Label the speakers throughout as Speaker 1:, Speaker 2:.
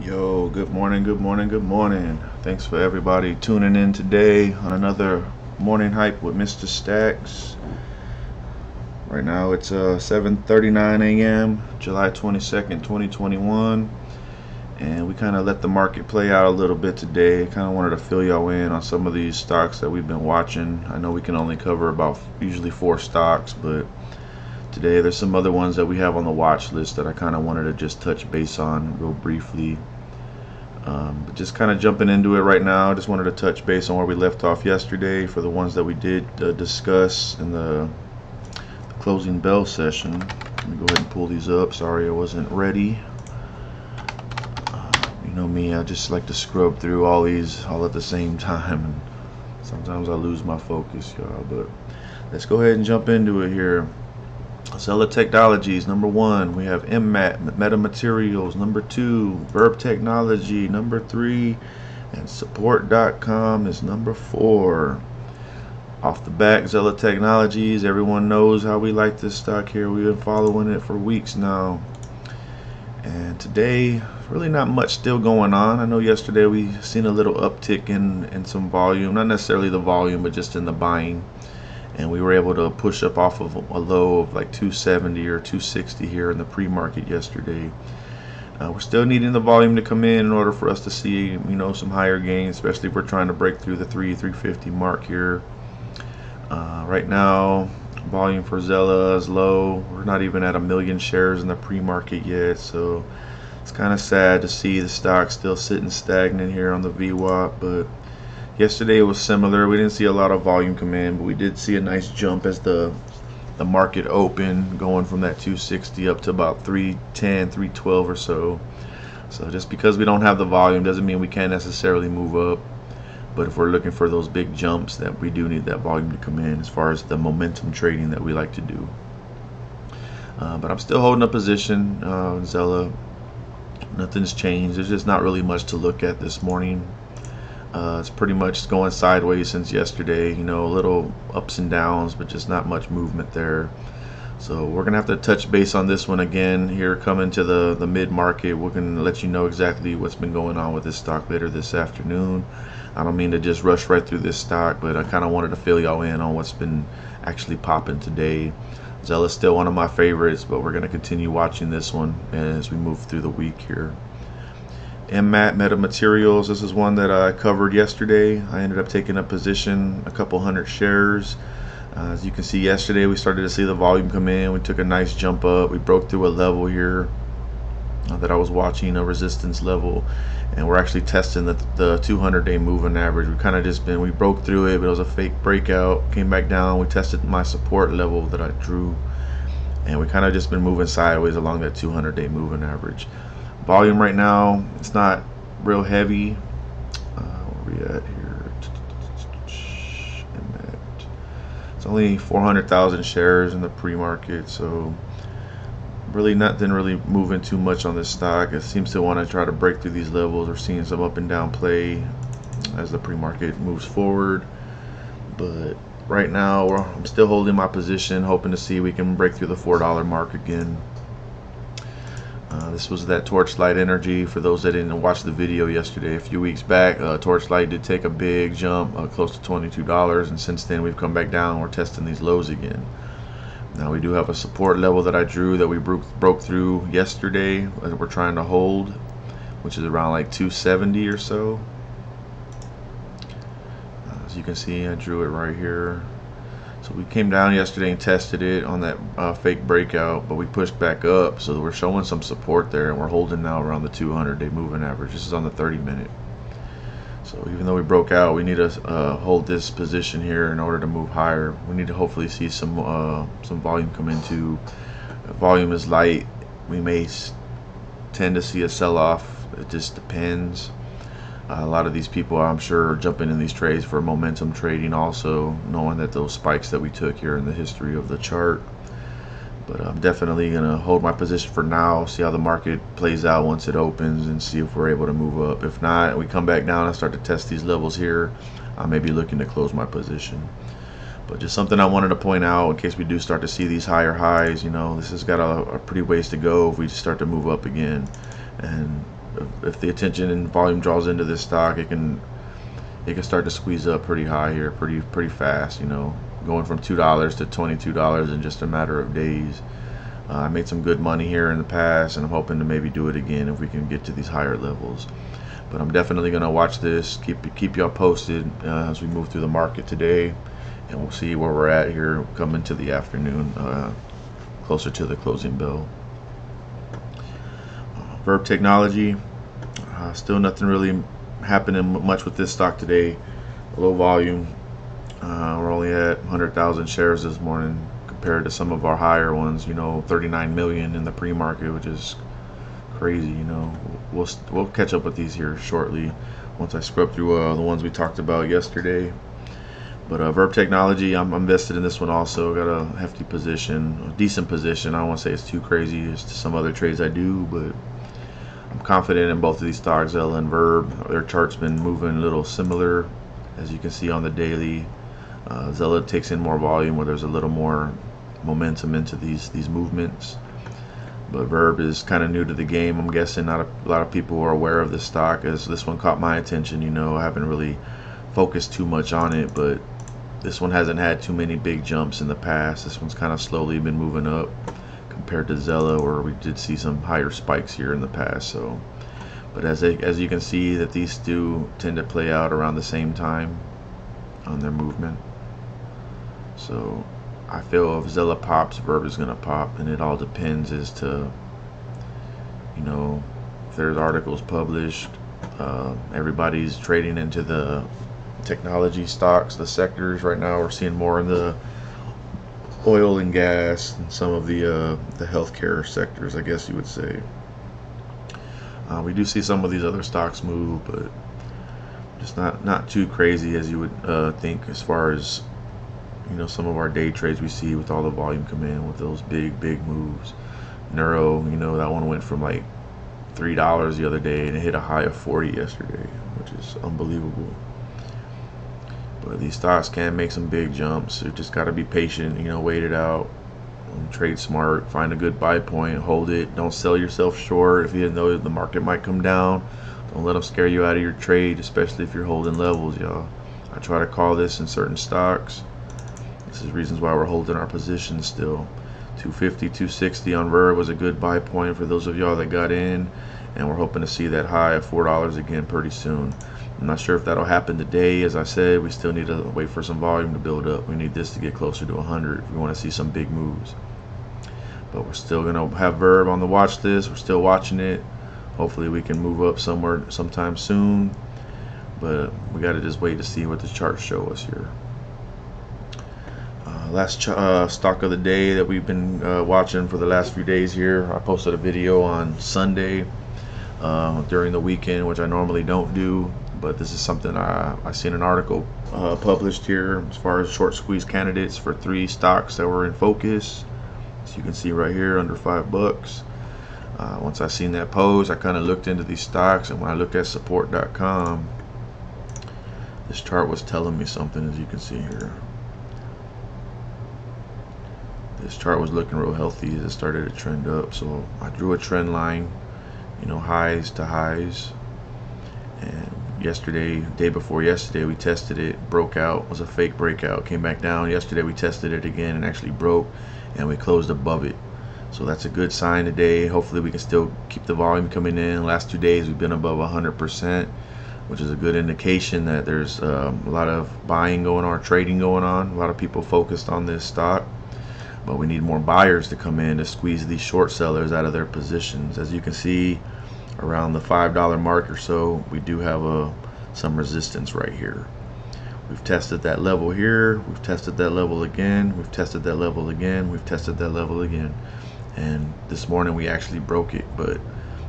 Speaker 1: Yo, good morning, good morning, good morning. Thanks for everybody tuning in today on another morning hype with Mr. Stacks. Right now it's 7:39 a.m. July 22nd, 2021, and we kind of let the market play out a little bit today. Kind of wanted to fill y'all in on some of these stocks that we've been watching. I know we can only cover about usually 4 stocks, but today there's some other ones that we have on the watch list that I kind of wanted to just touch base on real briefly. But just kind of jumping into it right now, I just wanted to touch base on where we left off yesterday for the ones that we did discuss in the closing bell session. Let me go ahead and pull these up. Sorry I wasn't ready. You know me, I just like to scrub through all these all at the same time, and sometimes I lose my focus, y'all. But let's go ahead and jump into it here. XELA Technologies, number 1. We have MMAT, Metamaterials, number 2. VERB Technology, number 3. And Support.com is number 4. Off the back, XELA Technologies, everyone knows how we like this stock here. We've been following it for weeks now. And today, really not much still going on. I know yesterday we seen a little uptick in some volume. Not necessarily the volume, but just in the buying. And we were able to push up off of a low of like 270 or 260 here in the pre-market yesterday. We're still needing the volume to come in order for us to see, some higher gains, especially if we're trying to break through the 350 mark here. Right now, volume for XELA is low. We're not even at 1 million shares in the pre-market yet, so it's kind of sad to see the stock still sitting stagnant here on the VWAP. But yesterday it was similar. We didn't see a lot of volume come in, but we did see a nice jump as the market opened, going from that 260 up to about 310, 312 or so. So just because we don't have the volume doesn't mean we can't necessarily move up. But if we're looking for those big jumps, that we do need that volume to come in as far as the momentum trading that we like to do. But I'm still holding a position in XELA. Nothing's changed. There's just not really much to look at this morning. It's pretty much going sideways since yesterday, a little ups and downs, but just not much movement there. So we're gonna have to touch base on this one again here coming to the mid-market. We're gonna let you know exactly what's been going on with this stock later this afternoon. I don't mean to just rush right through this stock, but I kind of wanted to fill y'all in on what's been actually popping today. XELA is still one of my favorites, but we're gonna continue watching this one as we move through the week here. MMAT, Metamaterials, this is one that I covered yesterday. I ended up taking a position, a couple hundred shares. As you can see, yesterday we started to see the volume come in. We took a nice jump up. We broke through a level here that I was watching, a resistance level, and we're actually testing the 200-day moving average. We broke through it, but it was a fake breakout. Came back down. We tested my support level that I drew, and we kind of just been moving sideways along that 200-day moving average. Volume right now, it's not real heavy. Where we at here? It's only 400,000 shares in the pre-market, so really nothing really moving too much on this stock. It seems to want to try to break through these levels. We're seeing some up and down play as the pre-market moves forward, but right now I'm still holding my position, hoping to see we can break through the $4 mark again. This was that Torchlight Energy. For those that didn't watch the video yesterday, a few weeks back, Torchlight did take a big jump, close to $22, and since then we've come back down. We're testing these lows again. Now we do have a support level that I drew that we broke through yesterday that we're trying to hold, which is around like 270 or so. As you can see, I drew it right here. So we came down yesterday and tested it on that fake breakout, but we pushed back up, so we're showing some support there, and we're holding now around the 200-day moving average. This is on the 30-minute. So even though we broke out, we need to hold this position here in order to move higher. We need to hopefully see some volume come into. If volume is light, we may tend to see a sell-off. It just depends. A lot of these people, I'm sure, are jumping in these trades for momentum trading also, knowing that those spikes that we took here in the history of the chart. But I'm definitely going to hold my position for now, see how the market plays out once it opens, and see if we're able to move up. If not, we come back down and start to test these levels here, I may be looking to close my position. But just something I wanted to point out in case we do start to see these higher highs. This has got a pretty ways to go if we start to move up again. And if the attention and volume draws into this stock, it can start to squeeze up pretty high here, pretty fast. You know, going from $2 to $22 in just a matter of days. I made some good money here in the past, and I'm hoping to maybe do it again if we can get to these higher levels. But I'm definitely gonna watch this, keep y'all posted as we move through the market today, and we'll see where we're at here coming to the afternoon, closer to the closing bell. VERB Technology, still nothing really happening much with this stock today. Low volume. We're only at 100,000 shares this morning compared to some of our higher ones. You know, 39 million in the pre-market, which is crazy. You know, we'll catch up with these here shortly once I scrub through the ones we talked about yesterday. But VERB Technology, I'm invested in this one also. Got a hefty position, a decent position. I don't want to say it's too crazy as to some other trades I do, but I'm confident in both of these stocks, XELA and VERB. Their chart's been moving a little similar, as you can see on the daily. XELA takes in more volume, where there's a little more momentum into these movements. But VERB is kind of new to the game. I'm guessing not a lot of people are aware of this stock, as this one caught my attention. You know, I haven't really focused too much on it, but this one hasn't had too many big jumps in the past. This one's kind of slowly been moving up compared to XELA, where we did see some higher spikes here in the past. So, but as you can see, that these two tend to play out around the same time on their movement. So I feel if XELA pops, VERB is going to pop, and it all depends as to, you know, if there's articles published. Everybody's trading into the technology stocks, the sectors right now. We're seeing more in the oil and gas and some of the healthcare sectors, I guess you would say. We do see some of these other stocks move, but just not too crazy as you would think, as far as, you know, some of our day trades we see with all the volume come in with those big moves. Neuro, you know, that one went from like $3 the other day and it hit a high of 40 yesterday, which is unbelievable. But these stocks can make some big jumps. You just got to be patient, you know, wait it out, trade smart, find a good buy point, hold it. Don't sell yourself short if you know the market might come down. Don't let them scare you out of your trade, especially if you're holding levels, y'all. I try to call this in certain stocks. This is reasons why we're holding our positions still. 250, 260 on VERB was a good buy point for those of y'all that got in, and we're hoping to see that high of $4 again pretty soon. I'm not sure if that'll happen today. As I said, we still need to wait for some volume to build up. We need this to get closer to 100 if we want to see some big moves. But we're still going to have VERB on the watch list. We're still watching it. Hopefully we can move up somewhere sometime soon. But we got to just wait to see what the charts show us here. Last stock of the day that we've been watching for the last few days here. I posted a video on Sunday during the weekend, which I normally don't do, but this is something I seen an article published here as far as short squeeze candidates for 3 stocks that were in focus. As you can see right here, under $5. Once I seen that post, I kind of looked into these stocks, and when I looked at support.com, this chart was telling me something, as you can see here. This chart was looking real healthy as it started to trend up, so I drew a trend line, you know, highs to highs. And yesterday, day before yesterday, we tested it, broke out, was a fake breakout, came back down. Yesterday we tested it again and actually broke, and we closed above it. So that's a good sign today. Hopefully we can still keep the volume coming in. Last 2 days we've been above 100%, which is a good indication that there's a lot of buying going on, trading going on, a lot of people focused on this stock. But we need more buyers to come in to squeeze these short sellers out of their positions. As you can see, around the $5 mark or so, we do have some resistance right here. We've tested that level here, we've tested that level again, we've tested that level again, we've tested that level again. And this morning we actually broke it, but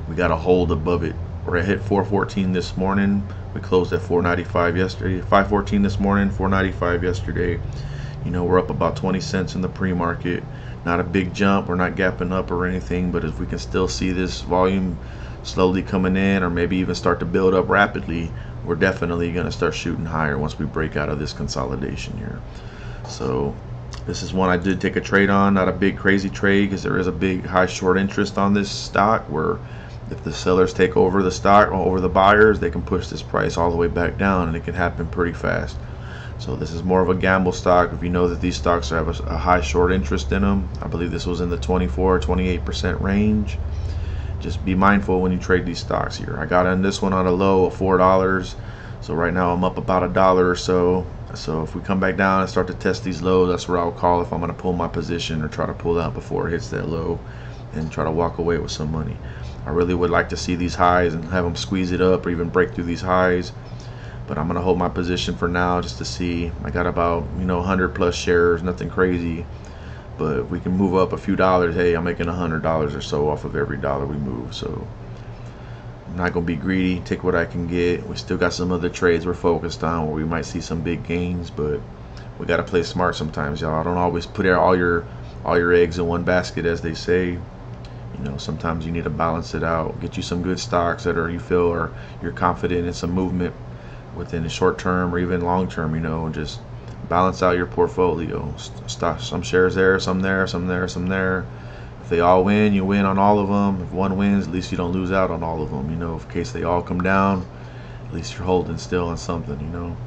Speaker 1: we got a hold above it. We're at hit 414 this morning. We closed at 495 yesterday. 514 this morning, 495 yesterday. You know, we're up about 20 cents in the pre-market. Not a big jump. We're not gapping up or anything, but if we can still see this volume slowly coming in, or maybe even start to build up rapidly, we're definitely going to start shooting higher once we break out of this consolidation here. So this is one I did take a trade on, not a big crazy trade, because there is a big high short interest on this stock, where If the sellers take over the stock or over the buyers, they can push this price all the way back down, and it can happen pretty fast. So this is more of a gamble stock. If you know that these stocks have a high short interest in them, I believe this was in the 24-28% range. Just be mindful when you trade these stocks here. I got in this one on a low of $4, so right now I'm up about $1 or so. So if we come back down and start to test these lows, that's where I'll call if I'm going to pull my position or try to pull out before it hits that low and try to walk away with some money. I really would like to see these highs and have them squeeze it up or even break through these highs, but I'm going to hold my position for now just to see. I got about 100 plus shares, nothing crazy, but if we can move up a few dollars, hey, I'm making $100 or so off of every dollar we move. So I'm not going to be greedy, take what I can get. We still got some other trades we're focused on where we might see some big gains, but we got to play smart sometimes, y'all. I don't always put all your eggs in one basket, as they say. Sometimes you need to balance it out. Get you some good stocks that you feel or you're confident in some movement within the short term or even long term, and just balance out your portfolio. Some shares there, some there, some there, some there. If they all win, you win on all of them. If one wins, at least you don't lose out on all of them. In case they all come down, at least you're holding still on something.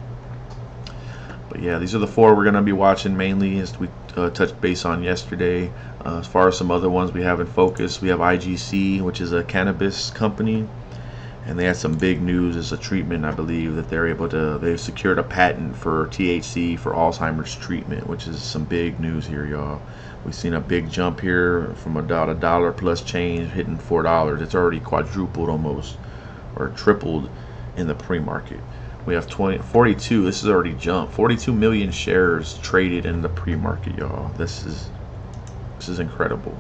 Speaker 1: But yeah, these are the four we're going to be watching mainly, as we touched base on yesterday. As far as some other ones we have in focus, we have IGC, which is a cannabis company, and they had some big news as a treatment. I believe that they've secured a patent for THC for Alzheimer's treatment, which is some big news here, y'all. We've seen a big jump here from about $1 plus change hitting $4. It's already quadrupled almost, or tripled in the pre-market. We have 42. This has already jumped. 42 million shares traded in the pre-market, y'all. This is incredible.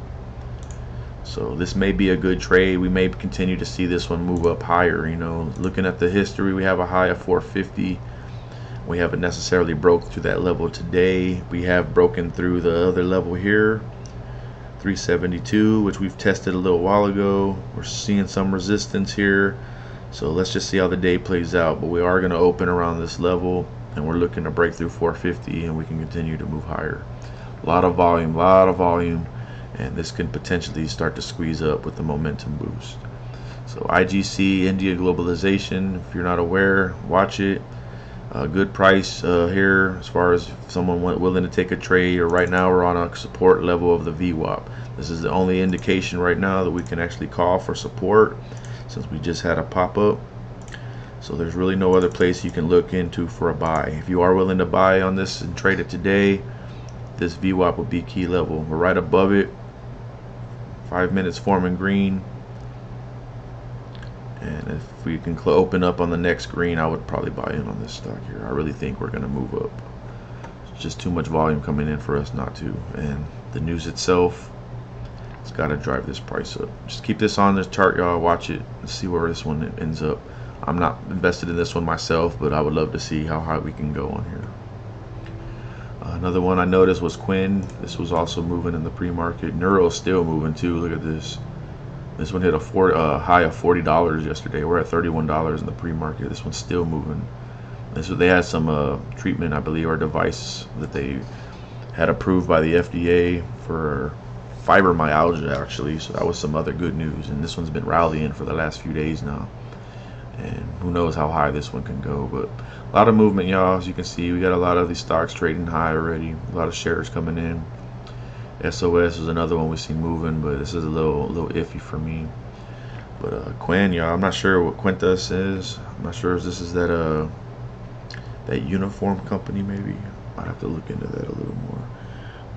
Speaker 1: So this may be a good trade. We may continue to see this one move up higher. Looking at the history, we have a high of 450. We haven't necessarily broke through that level today. We have broken through the other level here, 372, which we've tested a little while ago. We're seeing some resistance here. So let's just see how the day plays out. But we are going to open around this level, and we're looking to break through 450, and we can continue to move higher. A lot of volume, and this can potentially start to squeeze up with the momentum boost. So IGC, India Globalization, if you're not aware, watch it. Good price here as far as if someone willing to take a trade, or right now we're on a support level of the VWAP. This is the only indication right now that we can actually call for support, since we just had a pop-up. So there's really no other place you can look into for a buy. If you are willing to buy on this and trade it today, this VWAP would be key level. We're right above it, 5 minutes forming green, and if we can open up on the next green, I would probably buy in on this stock here. I really think we're going to move up. It's just too much volume coming in for us not to, and the news itself, it's got to drive this price up. Just keep this on this chart, y'all. Watch it and see where this one ends up. I'm not invested in this one myself, but I would love to see how high we can go on here. Another one I noticed was Quinn. This was also moving in the pre-market. Neuro's still moving too. Look at this. This one hit a high of $40 yesterday. We're at $31 in the pre-market. This one's still moving. They had some treatment, I believe, or device that they had approved by the FDA for fibromyalgia, actually. So that was some other good news. And this one's been rallying for the last few days now. And who knows how high this one can go. But a lot of movement, y'all. As you can see, we got a lot of these stocks trading high already. A lot of shares coming in. SOS is another one we see moving, but this is a little iffy for me. But Quinn, y'all, I'm not sure what Quintus is. I'm not sure if this is that uniform company. Maybe I'd have to look into that a little more.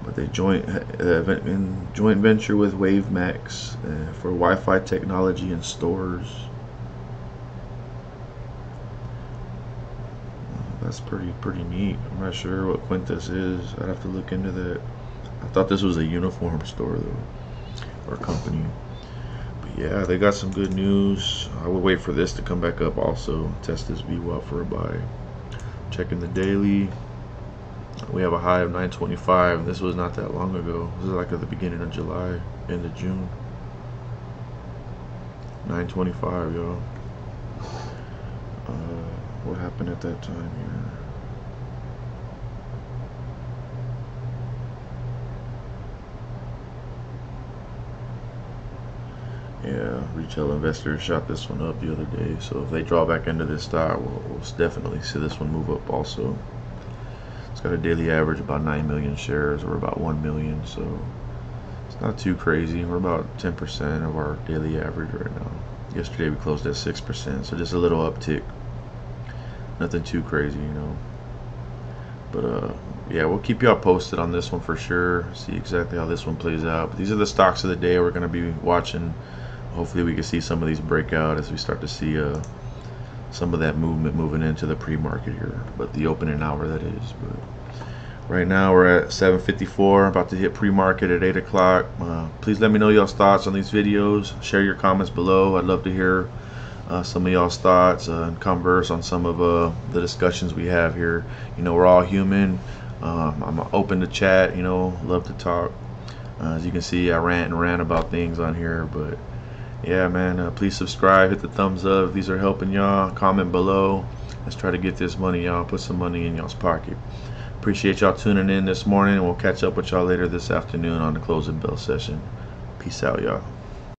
Speaker 1: But they joint venture with WaveMax for Wi-Fi technology in stores. That's pretty neat. I'm not sure what Quintus is. I'd have to look into that. I thought this was a uniform store though, or company. But yeah, they got some good news. I would wait for this to come back up also. Test this VWAP for a buy. Checking the daily. We have a high of 925. This was not that long ago. This is like at the beginning of July, end of June. 925, y'all. What happened at that time here? Yeah, retail investors shot this one up the other day, so if they draw back into this stock, we'll definitely see this one move up also. It's got a daily average about 9 million shares, or about 1 million, so it's not too crazy. We're about 10% of our daily average right now. Yesterday we closed at 6%, so just a little uptick. Nothing too crazy, you know. But yeah, we'll keep y'all posted on this one for sure. See exactly how this one plays out. But these are the stocks of the day we're going to be watching. Hopefully we can see some of these break out as we start to see some of that movement moving into the pre-market here, but the opening hour, that is. But right now we're at 7:54, about to hit pre-market at 8 o'clock. Please let me know y'all's thoughts on these videos. Share your comments below. I'd love to hear some of y'all's thoughts and converse on some of the discussions we have here. You know, we're all human. I'm open to chat, you know, love to talk. As you can see, I rant and rant about things on here, but yeah, man, please subscribe, hit the thumbs up if these are helping y'all. Comment below. Let's try to get this money, y'all. Put some money in y'all's pocket. Appreciate y'all tuning in this morning. We'll catch up with y'all later this afternoon on the closing bell session. Peace out, y'all.